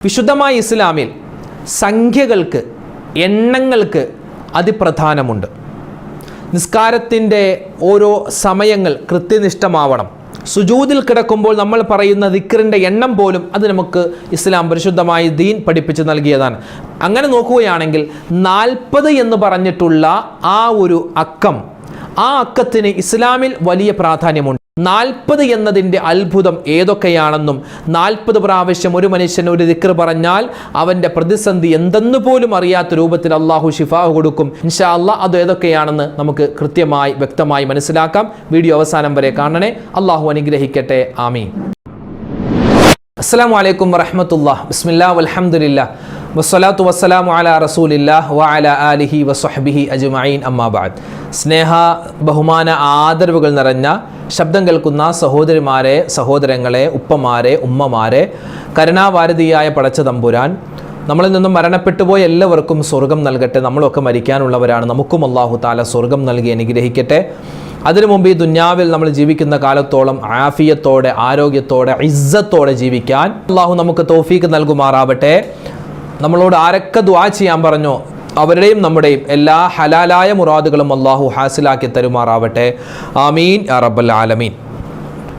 വിശുദ്ധമായ ഇസ്ലാമിൽ സംഖ്യകൾക്ക്, എണ്ണങ്ങൾക്ക് അതിപ്രധാനമുണ്ട്. നിസ്കാരത്തിൻ്റെ ഓരോ സമയങ്ങൾ കൃത്യനിഷ്ഠമാവണം. സുജൂദിൽ കിടക്കുമ്പോൾ നമ്മൾ പറയുന്ന ദിക്റിൻ്റെ എണ്ണം പോലും അത് നമുക്ക് ഇസ്ലാം പരിശുദ്ധമായി ദീൻ പഠിപ്പിച്ച് നൽകിയതാണ്. അങ്ങനെ നോക്കുകയാണെങ്കിൽ 40 എന്ന് പറഞ്ഞിട്ടുള്ള ആ ഒരു അക്കം, ആ അക്കത്തിന് ഇസ്ലാമിൽ വലിയ പ്രാധാന്യമുണ്ട്. 40 എന്നതിൻ്റെ അത്ഭുതം ഏതൊക്കെയാണെന്നും 40 പ്രാവശ്യം ഒരു മനുഷ്യൻ ഒരു ദിക്ർ പറഞ്ഞാൽ അവൻ്റെ പ്രതിസന്ധി എന്തെന്ന് പോലും അറിയാത്ത രൂപത്തിൽ അള്ളാഹു ശിഫാ കൊടുക്കും. ഇൻഷാ അല്ലാഹ് അത് ഏതൊക്കെയാണെന്ന് നമുക്ക് കൃത്യമായി വ്യക്തമായി മനസ്സിലാക്കാം. വീഡിയോ അവസാനം വരെ കാണണേ. അള്ളാഹു അനുഗ്രഹിക്കട്ടെ. ആമീൻ. അസ്സലാമു അലൈക്കും വറഹ്മത്തുള്ളാഹി. ബിസ്മില്ലാഹി വൽഹംദുലില്ലാഹ് വസ്സലാത്തു വസ്സലാമു അലാ റസൂലില്ലാഹ് വഅലാ ആലിഹി വസ്വഹ്ബിഹി അജ്മഈൻ. അമ്മാ ബഅദ്. സ്നേഹ, ബഹുമാന, ആദരവുകൾ നിറഞ്ഞ ശബ്ദം കേൾക്കുന്ന സഹോദരിമാരെ, സഹോദരങ്ങളെ, ഉപ്പമാരെ, ഉമ്മമാരെ, കരുണാവാരിധിയായ പടച്ച തമ്പുരാൻ നമ്മളിൽ നിന്നും മരണപ്പെട്ടു പോയ എല്ലാവർക്കും സ്വർഗം നൽകട്ടെ. നമ്മളൊക്കെ മരിക്കാനുള്ളവരാണ്. നമുക്കും അല്ലാഹു തആല സ്വർഗം നൽകി അനുഗ്രഹിക്കട്ടെ. അതിനു മുമ്പ് ഈ ദുന്യാവിൽ നമ്മൾ ജീവിക്കുന്ന കാലത്തോളം ആഫിയത്തോടെ, ആരോഗ്യത്തോടെ, ഇസ്സത്തോടെ ജീവിക്കാൻ അല്ലാഹു നമുക്ക് തൗഫീക്ക് നൽകുമാറാവട്ടെ. നമ്മളോട് ആരൊക്കെ ദുആ ചെയ്യാൻ പറഞ്ഞോ അവരുടെയും നമ്മുടെയും എല്ലാ ഹലാലായ മുറാദുകളും അല്ലാഹു ഹാസിലാക്കി തരുമാറാവട്ടെ. ആമീൻ യാ റബ്ബൽ ആലമീൻ.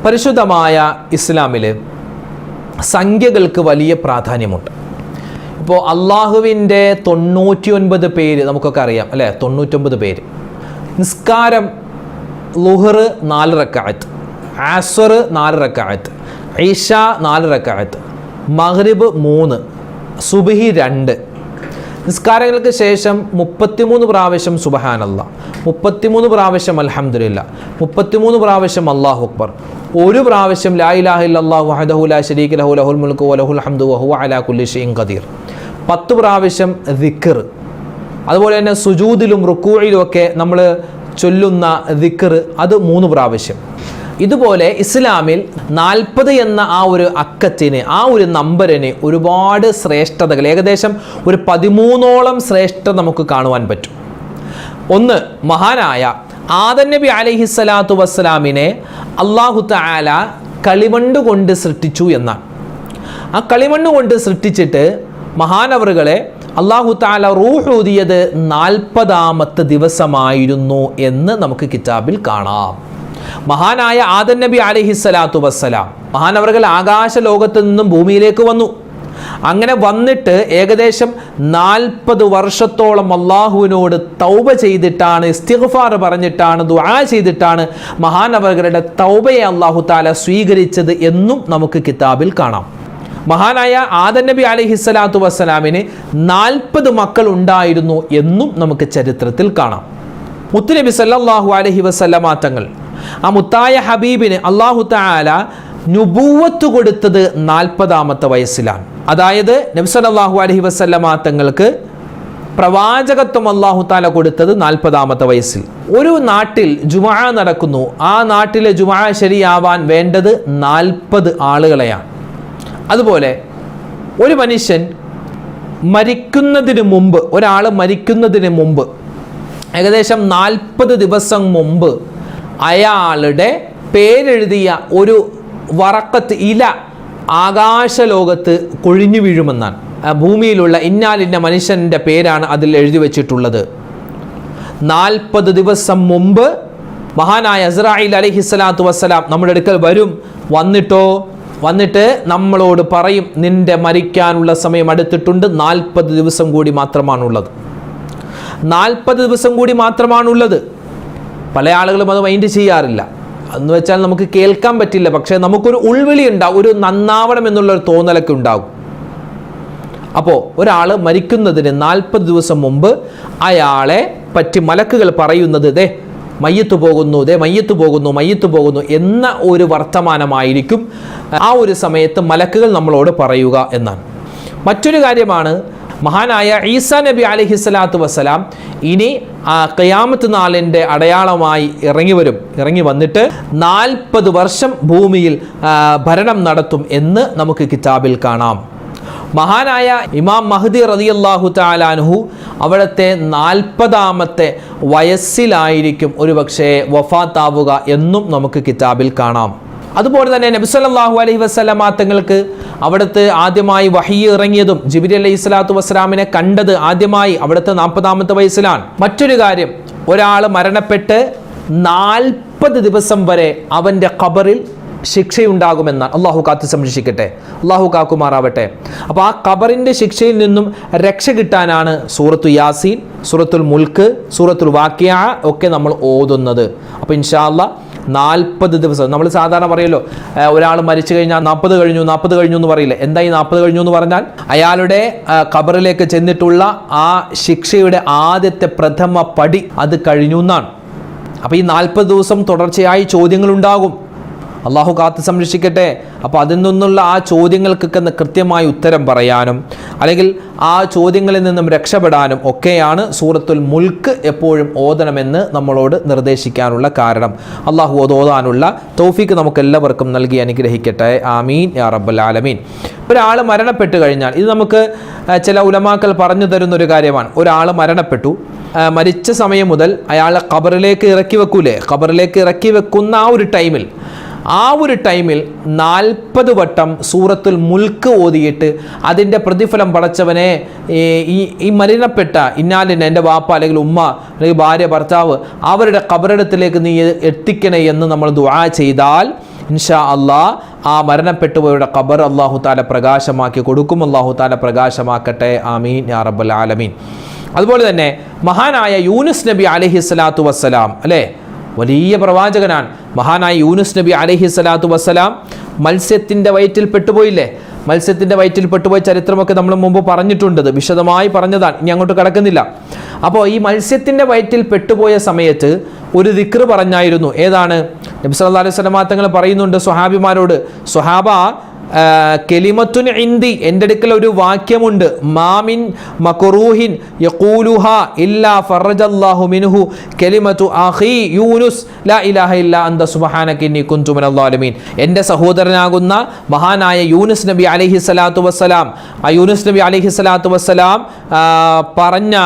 പരിശുദ്ധമായ ഇസ്ലാമിൽ സംഖ്യകൾക്ക് വലിയ പ്രാധാന്യമുണ്ട്. ഇപ്പോൾ അള്ളാഹുവിൻ്റെ 99 പേര് നമുക്കൊക്കെ അറിയാം അല്ലേ? 99 പേര്. നിസ്കാരം ളുഹർ 4 റക്അത്ത്, അസ്ർ 4 റക്അത്ത്, ഇശ 4 റക്അത്ത്, മഗ്രിബ് 3, സുബ്ഹി 2. നിസ്കാരങ്ങൾക്ക് ശേഷം 33 പ്രാവശ്യം സുബ്ഹാനല്ലാഹ്, 33 പ്രാവശ്യം അൽഹംദുലില്ലാഹ്, 33 പ്രാവശ്യം അല്ലാഹു അക്ബർ, 1 പ്രാവശ്യം ലാ ഇലാഹ ഇല്ലല്ലാഹു വഹ്ദഹു ലാ ശരീക ലഹു ലഹുൽ മുൽക്കു വലഹുൽ ഹംദു വഹുവ അലാ കുല്ലി ഷൈഇൻ ഖദീർ, 10 പ്രാവശ്യം ദിക്ർ. അതുപോലെ തന്നെ സുജൂദിലും റുക്കൂഇലും ഒക്കെ നമ്മൾ ചൊല്ലുന്ന ദിക്ർ അത് 3 പ്രാവശ്യം. ഇതുപോലെ ഇസ്ലാമിൽ 40 എന്ന ആ ഒരു അക്കത്തിന്, ആ ഒരു നമ്പറിന് ഒരുപാട് ശ്രേഷ്ഠതകൾ, ഏകദേശം ഒരു 13ഓളം ശ്രേഷ്ഠത നമുക്ക് കാണുവാൻ പറ്റും. ഒന്ന്, മഹാനായ ആദം നബി അലൈഹിസ്സലാത്തു വസ്സലാമിനെ അല്ലാഹു തആല കളിമണ്ണ് കൊണ്ട് സൃഷ്ടിച്ചു എന്നാണ്. ആ കളിമണ്ണ് കൊണ്ട് സൃഷ്ടിച്ചിട്ട് മഹാനവറുകളെ അല്ലാഹു തആല റൂഹ് ഊതിയത് 40ാമത്തെ ദിവസമായിരുന്നു എന്ന് നമുക്ക് കിതാബിൽ കാണാം. മഹാനായ ആദം നബി അലൈഹിസ്സലാത്തു വസ്സലാം മഹാനവറുകൾ ആകാശ ലോകത്ത് നിന്നും ഭൂമിയിലേക്ക് വന്നു. അങ്ങനെ വന്നിട്ട് ഏകദേശം 40 വർഷത്തോളം അള്ളാഹുവിനോട് തൗബ ചെയ്തിട്ടാണ്, ഇസ്തിഗ്ഫാർ പറഞ്ഞിട്ടാണ്, ദുആ ചെയ്തിട്ടാണ് മഹാനവറുകളുടെ തൗബയെ അല്ലാഹു തആല സ്വീകരിച്ചത് എന്നും നമുക്ക് കിതാബിൽ കാണാം. മഹാനായ ആദം നബി അലൈഹിസ്സലാത്തു വസ്സലാമിന് 40 മക്കൾ ഉണ്ടായിരുന്നു എന്നും നമുക്ക് ചരിത്രത്തിൽ കാണാം. മുത്തുനബി സല്ലല്ലാഹു അലൈഹി വസല്ലമ തങ്ങൾ, ആ മുത്തായ ഹബീബിന് അല്ലാഹു തആല നുബുവത്ത് കൊടുത്തത് 40ാമത്തെ വയസ്സിലാണ്. അതായത് നബി സല്ലല്ലാഹു അലൈഹി വസല്ലമ തങ്ങൾക്ക് പ്രവാചകത്വം അല്ലാഹു തആല കൊടുത്തത് 40ാമത്തെ വയസ്സിൽ. ഒരു നാട്ടിൽ ജുമുഅ നടക്കുന്നു. ആ നാട്ടിലെ ജുമുഅ ശരിയാവാൻ വേണ്ടത് 40 ആളുകളെയാണ്. അതുപോലെ ഒരു മനുഷ്യൻ മരിക്കുന്നതിന് മുമ്പ്, ഒരാൾ മരിക്കുന്നതിന് മുമ്പ് ഏകദേശം 40 ദിവസം മുമ്പ് അയാളുടെ പേരെഴുതിയ ഒരു വറക്കത്ത്, ഇല ആകാശലോകത്ത് കൊഴിഞ്ഞു വീഴുമെന്നാണ്. ഭൂമിയിലുള്ള ഇന്നാലിന്ന മനുഷ്യൻ്റെ പേരാണ് അതിൽ എഴുതി വച്ചിട്ടുള്ളത്. 40 ദിവസം മുമ്പ് മഹാനായ അസ്രാഈൽ അലൈഹിസ്സലാത്തു വസ്സലാം നമ്മുടെ അടുക്കൽ വരും. വന്നിട്ട് നമ്മളോട് പറയും, നിന്റെ മരിക്കാനുള്ള സമയം അടുത്തിട്ടുണ്ട്, 40 ദിവസം കൂടി മാത്രമാണുള്ളത്. 40 ദിവസം കൂടി മാത്രമാണുള്ളത്. പല ആളുകളും അത് മൈൻഡ് ചെയ്യാറില്ല. എന്ന് വെച്ചാൽ നമുക്ക് കേൾക്കാൻ പറ്റില്ല, പക്ഷേ നമുക്കൊരു ഉൾവിളി ഉണ്ടാവും, ഒരു നന്നാവണം എന്നുള്ളൊരു തോന്നലൊക്കെ ഉണ്ടാകും. അപ്പോൾ ഒരാൾ മരിക്കുന്നതിന് 40 ദിവസം മുമ്പ് അയാളെ പറ്റി മലക്കുകൾ പറയുന്നത്, ദേ മയ്യത്ത് പോകുന്നു, ദേ മയ്യത്ത് പോകുന്നു, മയ്യത്ത് പോകുന്നു എന്ന ഒരു വർത്തമാനമായിരിക്കും ആ ഒരു സമയത്ത് മലക്കുകൾ നമ്മളോട് പറയുക എന്നാണ്. മറ്റൊരു കാര്യമാണ്, മഹാനായ ഈസാ നബി അലൈഹിസ്സലാത്തു വസ്സലാം ഇനി ഖിയാമത്ത് നാളിൻ്റെ അടയാളമായി ഇറങ്ങി വന്നിട്ട് 40 വർഷം ഭൂമിയിൽ ഭരണം നടത്തും എന്ന് നമുക്ക് കിതാബിൽ കാണാം. മഹാനായ ഇമാം മഹ്ദി റളിയല്ലാഹു തആല അൻഹു അവിടുത്തെ 40ാമത്തെ വയസ്സിലായിരിക്കും ഒരുപക്ഷെ വഫാത്താവുക എന്നും നമുക്ക് കിതാബിൽ കാണാം. അതുപോലെ തന്നെ നബി സല്ലല്ലാഹു അലൈഹി വസല്ലമ തങ്ങൾക്ക് അവിടുത്തെ ആദ്യമായി വഹി ഇറങ്ങിയതും ജിബ്രീൽ അലൈഹി സ്വലാത്തു വസ്സലാമിനെ കണ്ടത് ആദ്യമായി അവിടുത്തെ 40-ാമത്തെ വയസ്സിലാണ്. മറ്റൊരു കാര്യം, ഒരാൾ മരണപ്പെട്ട് 40 ദിവസം വരെ അവൻ്റെ ഖബറിൽ ശിക്ഷയുണ്ടാകുമെന്നാണ്. അള്ളാഹു കാത്തു സംരക്ഷിക്കട്ടെ, അള്ളാഹു കാക്കുമാറാവട്ടെ. അപ്പോൾ ആ ഖബറിൻ്റെ ശിക്ഷയിൽ നിന്നും രക്ഷ കിട്ടാനാണ് സൂറത്തു യാസീൻ, സൂറത്തുൽ മുൽക്ക്, സൂറത്തുൽ വാഖിഅ ഒക്കെ നമ്മൾ ഓതുന്നത്. അപ്പോൾ ഇൻഷാ അല്ലാഹ് 40 ദിവസം, നമ്മൾ സാധാരണ പറയല്ലോ ഒരാൾ മരിച്ചു കഴിഞ്ഞാൽ 40 കഴിഞ്ഞു എന്ന് പറയില്ല. എന്താ ഈ 40 കഴിഞ്ഞു എന്ന് പറഞ്ഞാൽ അയാളുടെ ഖബറിലേക്ക് ചെന്നിട്ടുള്ള ആ ശിക്ഷയുടെ ആദ്യത്തെ പ്രഥമ പടി അത് കഴിഞ്ഞു എന്നാണ്. അപ്പോൾ ഈ 40 ദിവസം തുടർച്ചയായി ചോദ്യങ്ങളുണ്ടാകും. അള്ളാഹു കാത്ത് സംരക്ഷിക്കട്ടെ. അപ്പോൾ അതിൽ നിന്നുള്ള ആ ചോദ്യങ്ങൾക്കൊക്കെ കൃത്യമായി ഉത്തരം പറയാനും അല്ലെങ്കിൽ ആ ചോദ്യങ്ങളിൽ നിന്നും രക്ഷപ്പെടാനും ഒക്കെയാണ് സൂറത്തുൽ മുൽക്ക് എപ്പോഴും ഓതണമെന്ന് നമ്മളോട് നിർദ്ദേശിക്കാനുള്ള കാരണം. അള്ളാഹു ഓതാനുള്ള തൗഫീക്ക് നമുക്ക് എല്ലാവർക്കും നൽകി അനുഗ്രഹിക്കട്ടെ. ആമീൻ യാ റബ്ബൽ ആലമീൻ. ഒരാൾ മരണപ്പെട്ട് കഴിഞ്ഞാൽ, ഇത് നമുക്ക് ചില ഉലമാക്കൾ പറഞ്ഞു തരുന്നൊരു കാര്യമാണ്. ഒരാൾ മരണപ്പെട്ടു, മരിച്ച സമയം മുതൽ അയാളെ ഖബറിലേക്ക് ഇറക്കി വെക്കൂലേ, ഖബറിലേക്ക് ഇറക്കി വെക്കുന്ന ആ ഒരു ടൈമിൽ 40 വട്ടം സൂറത്തുൽ മുൽക്ക് ഓതിയിട്ട് അതിൻ്റെ പ്രതിഫലം പടച്ചവനെ ഈ മരണപ്പെട്ട ഇന്നാലിന് എൻ്റെ വാപ്പ അല്ലെങ്കിൽ ഉമ്മ അല്ലെങ്കിൽ ഭാര്യ ഭർത്താവ് അവരുടെ ഖബറിടത്തിലേക്ക് നീ എത്തിക്കണേ എന്ന് നമ്മൾ ദുആ ചെയ്താൽ ഇൻഷാ അല്ലാഹ് ആ മരണപ്പെട്ടുപോയവരുടെ ഖബർ അല്ലാഹു തആല പ്രകാശമാക്കി കൊടുക്കും. അല്ലാഹു തആല പ്രകാശമാക്കട്ടെ. ആമീൻ യാ റബ്ബൽ ആലമീൻ. അതുപോലെ തന്നെ മഹാനായ യൂനുസ് നബി അലൈഹി സ്വലാത്തു വസ്സലാം, അല്ലേ, വലിയ പ്രവാചകനാണ്. മഹാനായ യൂനുസ് നബി അലൈഹി സ്വലാത്തു വസ്സലാം മത്സ്യത്തിൻ്റെ വയറ്റിൽ പെട്ടുപോയില്ലേ? മത്സ്യത്തിൻ്റെ വയറ്റിൽ പെട്ടുപോയ ചരിത്രമൊക്കെ നമ്മൾ മുമ്പ് പറഞ്ഞിട്ടുണ്ട്, വിശദമായി പറഞ്ഞതാണ്, ഇനി അങ്ങോട്ട് കിടക്കുന്നില്ല. അപ്പോൾ ഈ മത്സ്യത്തിൻ്റെ വയറ്റിൽ പെട്ടുപോയ സമയത്ത് ഒരു ദിക്ർ പറഞ്ഞായിരുന്നു. ഏതാണ്? നബി സല്ലല്ലാഹു അലൈഹി വസല്ലം തങ്ങൾ പറയുന്നുണ്ട് സ്വഹാബിമാരോട്, സ്വഹാബ കെലിമത്തുൻ ഇൻദി, എൻ്റെ അടുക്കൽ ഒരു വാക്യമുണ്ട്, മാമിൻ മക്റൂഹിൻ യഖൂലുഹാ ഇല്ലാ ഫറജല്ലാഹു മിൻഹു കെലിമത്തു അഖി യൂനുസ് ലാ ഇലാഹ ഇല്ലാ അൻത സുബ്ഹാനക ഇന്നി കുൻതു മിനൽ ളാലിമീൻ. എൻ്റെ സഹോദരനാകുന്ന മഹാനായ യൂനുസ് നബി അലൈഹി സ്വലാത്തു വസ്സലാം, ആ യൂനുസ് നബി അലൈഹി സ്വലാത്തു വസ്സലാം പറഞ്ഞ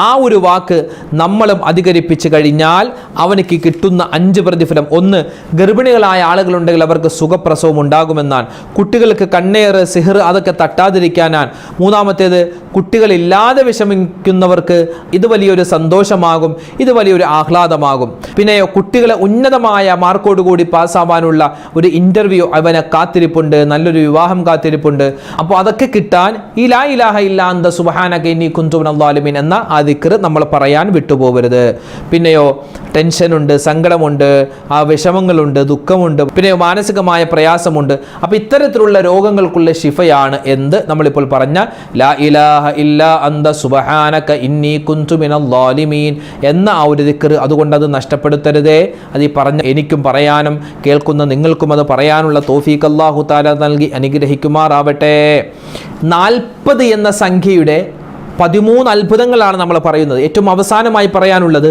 ആ ഒരു വാക്ക് നമ്മളും അധികരിപ്പിച്ച് കഴിഞ്ഞാൽ അവനക്ക് കിട്ടുന്ന 5 പ്രതിഫലം. 1, ഗർഭിണികളായ ആളുകളുണ്ടെങ്കിൽ അവർക്ക് സുഖപ്രസവം ഉണ്ടാകുമെന്നാണ്. കുട്ടികൾക്ക് കണ്ണേറ് സിഹർ അതൊക്കെ തട്ടാതിരിക്കാനാണ്. 3-ാമത്തേത്, കുട്ടികളില്ലാതെ വിഷമിക്കുന്നവർക്ക് ഇത് വലിയൊരു സന്തോഷമാകും, ഇത് വലിയൊരു ആഹ്ലാദമാകും. പിന്നെയോ കുട്ടികളെ ഉന്നതമായ മാർക്കോടുകൂടി പാസ്സാവാനുള്ള ഒരു ഇൻ്റർവ്യൂ അവനെ കാത്തിരിപ്പുണ്ട്, നല്ലൊരു വിവാഹം കാത്തിരിപ്പുണ്ട്. അപ്പോൾ അതൊക്കെ കിട്ടാൻ ഈ ലാ ഇലാഹ ഇല്ലാ അൻത സുബ്ഹാനക ഇന്നി കുൻതു മിനൽ ളാലിമീൻ എന്ന ആ ദിക്ർ നമ്മൾ പറയാൻ വിട്ടുപോകരുത്. പിന്നെയോ ടെൻഷനുണ്ട്, സങ്കടമുണ്ട്, ആ വിഷമങ്ങളുണ്ട്, ദുഃഖമുണ്ട്, പിന്നെയോ മാനസികമായ പ്രയാസമുണ്ട്. അപ്പോൾ ഇത്തരത്തിലുള്ള രോഗങ്ങൾക്കുള്ള ശിഫയാണ് എന്ത് നമ്മളിപ്പോൾ പറഞ്ഞ ലാ ഇലാഹ ഇല്ലാ അൻത സുബ്ഹാനക ഇന്നി കുൻതു മിനൽ ളാലിമീൻ എന്ന ആ ഒരു ദിക്ർ. അതുകൊണ്ട് അത് നഷ്ടപ്പെടുത്തരുതേ. അത് ഈ പറഞ്ഞ എനിക്കും പറയാനും കേൾക്കുന്ന നിങ്ങൾക്കും അത് പറയാനുള്ള തൗഫീഖ് അല്ലാഹു തആല നൽകി അനുഗ്രഹിക്കുമാറാവട്ടെ. 40 എന്ന സംഖ്യയുടെ 13 അത്ഭുതങ്ങളാണ് നമ്മൾ പറയുന്നത്. ഏറ്റവും അവസാനമായി പറയാനുള്ളത്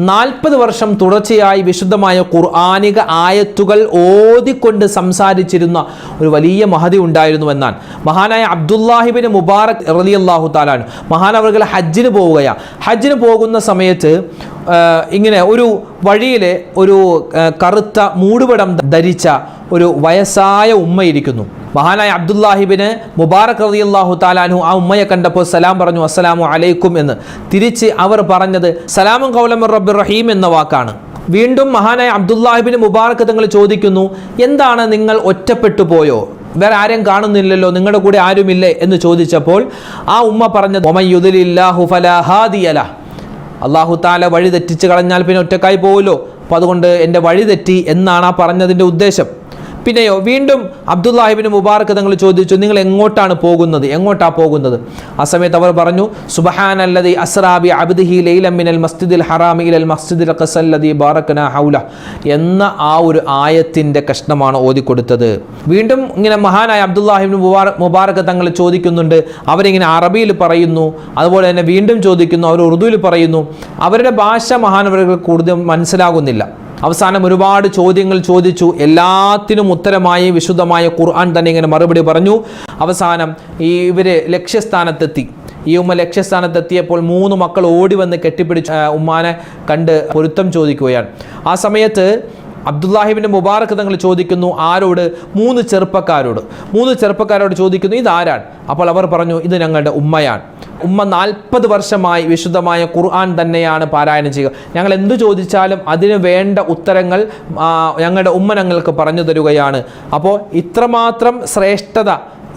40 വർഷം തുടർച്ചയായി വിശുദ്ധമായ ഖുർആനിക ആയത്തുകൾ ഓതിക്കൊണ്ട് സംസാരിച്ചിരുന്ന ഒരു വലിയ മഹദി ഉണ്ടായിരുന്നു എന്നാണ്. മഹാനായ അബ്ദുല്ലാഹിബിൻ മുബാറക് റളിയല്ലാഹു തആല അൻഹു മഹാനവർകൾ ഹജ്ജിന് പോവുകയാണ്. ഹജ്ജിന് പോകുന്ന സമയത്ത് ഇങ്ങനെ ഒരു വഴിയിൽ ഒരു കറുത്ത മൂടുപടം ധരിച്ച ഒരു വയസ്സായ ഉമ്മ ഇരിക്കുന്നു. മഹാനായ അബ്ദുല്ലാഹിബിന് മുബാറക് റളിയല്ലാഹു തആല അൻഹു ആ ഉമ്മയെ കണ്ടപ്പോൾ സലാം പറഞ്ഞു, അസ്സലാമു അലൈക്കും എന്ന്. തിരിച്ച് അവർ പറഞ്ഞത് സലാമുൻ ഖൗലൻ മിർ റബ്ബിർ റഹീം എന്ന വാക്കാണ്. വീണ്ടും മഹാനായ അബ്ദുല്ലാഹിബിന് മുബാറക് തങ്ങൾ ചോദിക്കുന്നു, എന്താണ് നിങ്ങൾ ഒറ്റപ്പെട്ടു പോയോ? വേറെ ആരും കാണുന്നില്ലല്ലോ, നിങ്ങളുടെ കൂടെ ആരുമില്ലേ എന്ന് ചോദിച്ചപ്പോൾ ആ ഉമ്മ പറഞ്ഞത് വമയ്യുദിലില്ലാഹു ഫലാ ഹാദിയ ലഹ്, അല്ലാഹു തആല വഴി തെറ്റിച്ച് കളഞ്ഞാൽ പിന്നെ ഒറ്റക്കായി പോവുമല്ലോ, അപ്പോൾ അതുകൊണ്ട് എൻ്റെ വഴി തെറ്റി എന്നാണ് ആ പറഞ്ഞതിൻ്റെ ഉദ്ദേശം. പിന്നെയോ വീണ്ടും അബ്ദുല്ലാഹിബിന് മുബാറക് തങ്ങൾ ചോദിച്ചു, നിങ്ങൾ എങ്ങോട്ടാണ് പോകുന്നത്? ആ സമയത്ത് അവർ പറഞ്ഞു, സുബ്ഹാനല്ലദി അസ്റാ ബി അബ്ദിഹി ലൈലൻ മിനൽ മസ്ജിദിൽ ഹറാമി ഇലൽ മസ്ജിദിൽ അഖ്സല്ലദി ബാറകനാ ഹൗല എന്ന ആ ഒരു ആയത്തിൻ്റെ കഷ്ണമാണ് ഓതിക്കൊടുത്തത്. വീണ്ടും ഇങ്ങനെ മഹാനായ അബ്ദുല്ലാഹിബിന് മുബാറക് തങ്ങൾ ചോദിക്കുന്നുണ്ട്. അവരിങ്ങനെ അറബിയിൽ പറയുന്നു, അതുപോലെ തന്നെ വീണ്ടും ചോദിക്കുന്നു, അവർ ഉറുദുവിൽ പറയുന്നു. അവരുടെ ഭാഷ മഹാനവർക്ക് കൂടുതൽ മനസ്സിലാകുന്നില്ല. അവസാനം ഒരുപാട് ചോദ്യങ്ങൾ ചോദിച്ചു. എല്ലാത്തിനും ഉത്തരമായി വിശുദ്ധമായ ഖുർആൻ തന്നെ ഇങ്ങനെ മറുപടി പറഞ്ഞു. അവസാനം ഇവർ ലക്ഷ്യസ്ഥാനത്തെത്തി. ഈ ഉമ്മ ലക്ഷ്യസ്ഥാനത്തെത്തിയപ്പോൾ 3 മക്കൾ ഓടി വന്ന് കെട്ടിപ്പിടിച്ച് ഉമ്മാനെ കണ്ട് പൊരുത്തം ചോദിക്കുകയാണ്. ആ സമയത്ത് അബ്ദുല്ലാഹിബ്നു മുബാറക് തങ്ങൾ ചോദിക്കുന്നു ആരോട്? 3 ചെറുപ്പക്കാരോട് ചോദിക്കുന്നു, ഇതാരാണ്? അപ്പോൾ അവർ പറഞ്ഞു, ഇത് ഞങ്ങളുടെ ഉമ്മയാണ്. ഉമ്മ 40 വർഷമായി വിശുദ്ധമായ ഖുർആൻ തന്നെയാണ് പാരായണം ചെയ്യുക. ഞങ്ങൾ എന്തു ചോദിച്ചാലും അതിന് വേണ്ട ഉത്തരങ്ങൾ ഞങ്ങളുടെ ഉമ്മ ഞങ്ങൾക്ക് പറഞ്ഞു തരുകയാണ്. അപ്പോൾ ഇത്രമാത്രം ശ്രേഷ്ഠത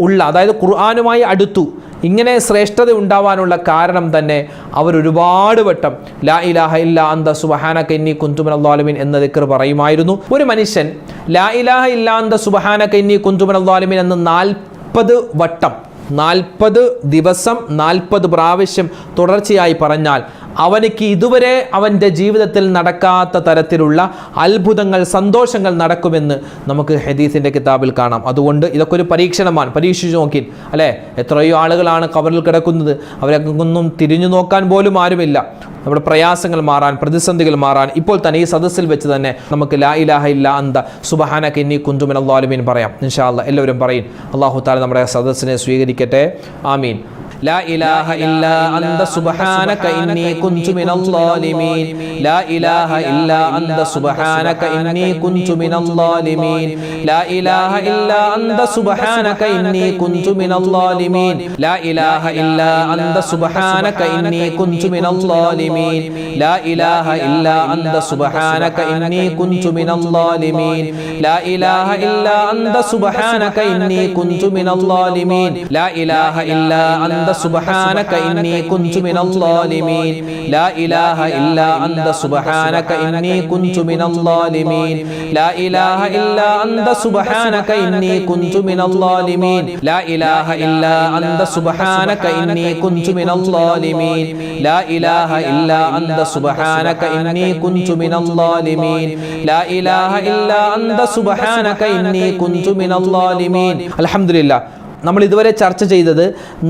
ഉള്ള, അതായത് ഖുർആനുമായി അടുത്തു, ഇങ്ങനെ ശ്രേഷ്ഠത ഉണ്ടാവാനുള്ള കാരണം തന്നെ അവർ ഒരുപാട് വട്ടം ലാ ഇലാഹ ഇല്ലാ അന്ത സുബ്ഹാനക ഇന്നി കുന്തു മിനൽ ളാലിമീൻ എന്ന ദിക്ർ പറയുമായിരുന്നു. ഒരു മനുഷ്യൻ ലാ ഇലാഹ ഇല്ലാ അന്ത സുബ്ഹാനക ഇന്നി കുന്തു മിനൽ ളാലിമീൻ എന്ന് 40 വട്ടം 40 ദിവസം 40 പ്രാവശ്യം തുടർച്ചയായി പറഞ്ഞാൽ അവനിക്ക് ഇതുവരെ അവൻ്റെ ജീവിതത്തിൽ നടക്കാത്ത തരത്തിലുള്ള അത്ഭുതങ്ങൾ, സന്തോഷങ്ങൾ നടക്കുമെന്ന് നമുക്ക് ഹദീസിൻ്റെ കിതാബിൽ കാണാം. അതുകൊണ്ട് ഇതൊക്കെ ഒരു പരീക്ഷണമാണ്. പരീക്ഷിച്ചു നോക്കി അല്ലേ? എത്രയോ ആളുകളാണ് ഖബറിൽ കിടക്കുന്നത്, അവരൊന്നും തിരിഞ്ഞു നോക്കാൻ പോലും ആരുമില്ല. നമ്മുടെ പ്രയാസങ്ങൾ മാറാൻ, പ്രതിസന്ധികൾ മാറാൻ ഇപ്പോൾ തന്നെ ഈ സദസ്സിൽ വെച്ച് തന്നെ നമുക്ക് ലാ ഇലാഹ ഇല്ലാ അന്ത സുബ്ഹാനക ഇന്നി കുന്തു മിനൽ ളാലിമീൻ പറയാം. ഇൻഷാ അല്ലാഹ് എല്ലാവരും പറയും. അല്ലാഹു തആല നമ്മുടെ സദസ്സിനെ സ്വീകരിക്കട്ടെ. ആമീൻ. لا إله إلا أنت سبحانك إني كنت من الظالمين لا إله إلا أنت سبحانك إني كنت من الظالمين لا إله إلا أنت سبحانك إني كنت من الظالمين لا إله إلا أنت سبحانك إني كنت من الظالمين لا إله إلا أنت سبحانك إني كنت من الظالمين لا إله إلا أنت سبحانك إني كنت من الظالمين لا إله إلا أنت سبحانك إني كنت من الظالمين لا إله إلا أنت سبحانك إني كنت من الظالمين لا إله إلا أنت سبحانك إني كنت من الظالمين لا إله إلا أنت سبحانك إني كنت من الظالمين لا إله إلا أنت سبحانك إني كنت من الظالمين لا إله إلا أنت سبحانك إني كنت من الظالمين. الحمد لله. നമ്മൾ ഇതുവരെ ചർച്ച ചെയ്തത്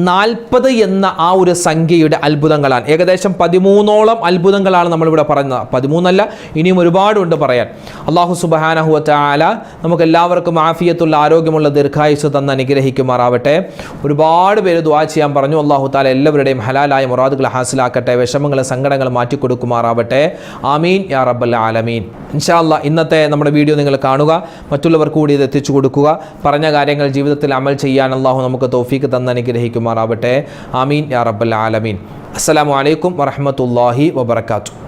40 എന്ന ആ ഒരു സംഖ്യയുടെ അത്ഭുതങ്ങളാണ്. ഏകദേശം 13ഓളം അത്ഭുതങ്ങളാണ് നമ്മളിവിടെ പറഞ്ഞത്. 13 അല്ല, ഇനിയും ഒരുപാടുണ്ട് പറയാൻ. അല്ലാഹു സുബ്ഹാനഹു വ തആല നമുക്ക് എല്ലാവർക്കും ആഫിയത്തുള്ള, ആരോഗ്യമുള്ള ദീർഘായുസ്സ് തന്ന് അനുഗ്രഹിക്കുമാറാവട്ടെ. ഒരുപാട് പേര് ദുആ ചെയ്യാൻ പറഞ്ഞു. അല്ലാഹു തആല എല്ലാവരുടെയും ഹലാലായ മുറാദുകൾ ഹാസിലാക്കട്ടെ, വിഷമങ്ങൾ, സങ്കടങ്ങൾ മാറ്റിക്കൊടുക്കുമാറാവട്ടെ. ആമീൻ യാ റബ്ബൽ ആലമീൻ. ഇൻഷാ അല്ലാഹ് ഇന്നത്തെ നമ്മുടെ വീഡിയോ നിങ്ങൾ കാണുക, മറ്റുള്ളവർക്ക് കൂടി ഇത് എത്തിച്ചു കൊടുക്കുക. പറഞ്ഞ കാര്യങ്ങൾ ജീവിതത്തിൽ അമൽ ചെയ്യാൻ അല്ലാഹു നമുക്ക് തൗഫീഖ് തന്ന് അനുഗ്രഹിക്കുമാറാവട്ടെ. ആമീൻ യാ റബ്ബൽ ആലമീൻ. അസ്സലാമു അലൈക്കും വറഹ്മത്തുള്ളാഹി വബറകാതുഹു.